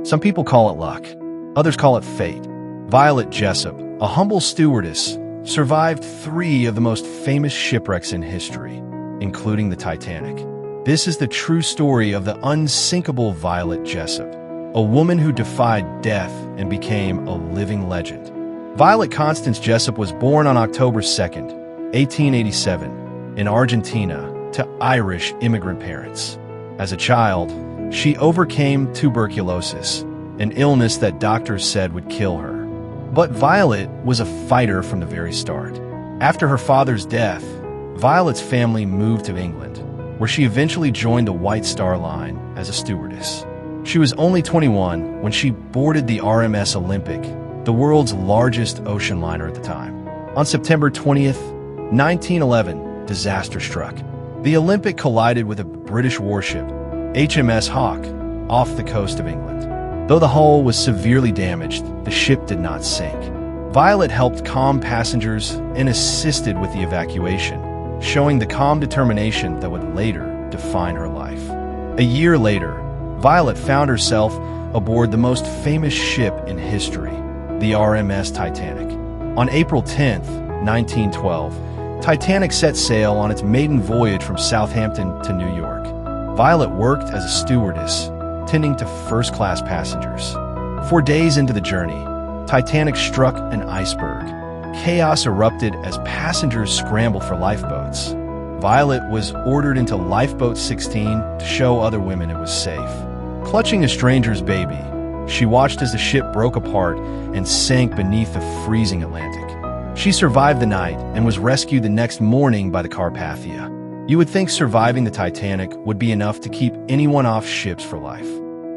Some people call it luck. Others call it fate. Violet Jessop, a humble stewardess, survived 3 of the most famous shipwrecks in history, including the Titanic. This is the true story of the unsinkable Violet Jessop, a woman who defied death and became a living legend. Violet Constance Jessop was born on October 2nd, 1887, in Argentina to Irish immigrant parents. As a child, she overcame tuberculosis, an illness that doctors said would kill her. But Violet was a fighter from the very start. After her father's death, Violet's family moved to England, where she eventually joined the White Star Line as a stewardess. She was only 21 when she boarded the RMS Olympic, the world's largest ocean liner at the time. On September 20th, 1911, disaster struck. The Olympic collided with a British warship, HMS Hawke, off the coast of England. Though the hull was severely damaged, the ship did not sink. Violet helped calm passengers and assisted with the evacuation, showing the calm determination that would later define her life. A year later, Violet found herself aboard the most famous ship in history, the RMS Titanic. On April 10, 1912, Titanic set sail on its maiden voyage from Southampton to New York. Violet worked as a stewardess, tending to first-class passengers. 4 days into the journey, Titanic struck an iceberg. Chaos erupted as passengers scrambled for lifeboats. Violet was ordered into Lifeboat 16 to show other women it was safe. Clutching a stranger's baby, she watched as the ship broke apart and sank beneath the freezing Atlantic. She survived the night and was rescued the next morning by the Carpathia. You would think surviving the Titanic would be enough to keep anyone off ships for life.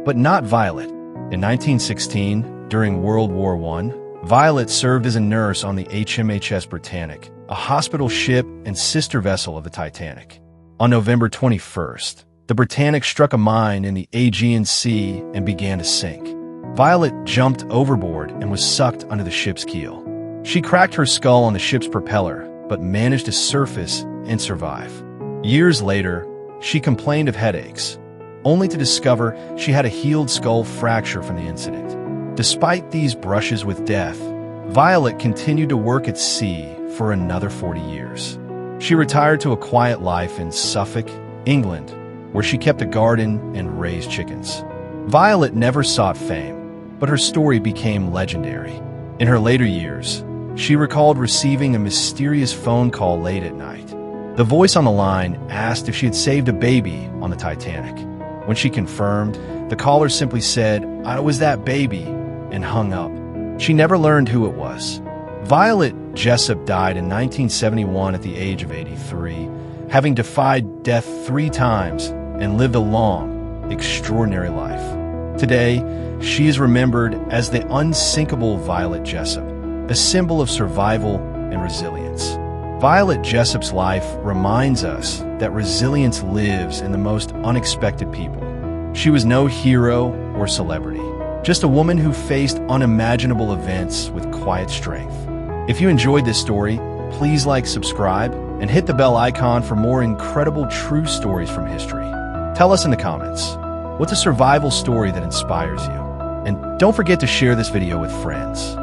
But not Violet. In 1916, during World War I, Violet served as a nurse on the HMHS Britannic, a hospital ship and sister vessel of the Titanic. On November 21st, the Britannic struck a mine in the Aegean Sea and began to sink. Violet jumped overboard and was sucked under the ship's keel. She cracked her skull on the ship's propeller, but managed to surface and survive. Years later, she complained of headaches, only to discover she had a healed skull fracture from the incident. Despite these brushes with death, Violet continued to work at sea for another 40 years. She retired to a quiet life in Suffolk, England, where she kept a garden and raised chickens. Violet never sought fame, but her story became legendary. In her later years, she recalled receiving a mysterious phone call late at night. The voice on the line asked if she had saved a baby on the Titanic. When she confirmed, the caller simply said, "I was that baby," and hung up. She never learned who it was. Violet Jessop died in 1971 at the age of 83, having defied death 3 times and lived a long, extraordinary life. Today, she is remembered as the unsinkable Violet Jessop, a symbol of survival and resilience. Violet Jessop's life reminds us that resilience lives in the most unexpected people. She was no hero or celebrity, just a woman who faced unimaginable events with quiet strength. If you enjoyed this story, please like, subscribe, and hit the bell icon for more incredible true stories from history. Tell us in the comments, what's a survival story that inspires you? And don't forget to share this video with friends.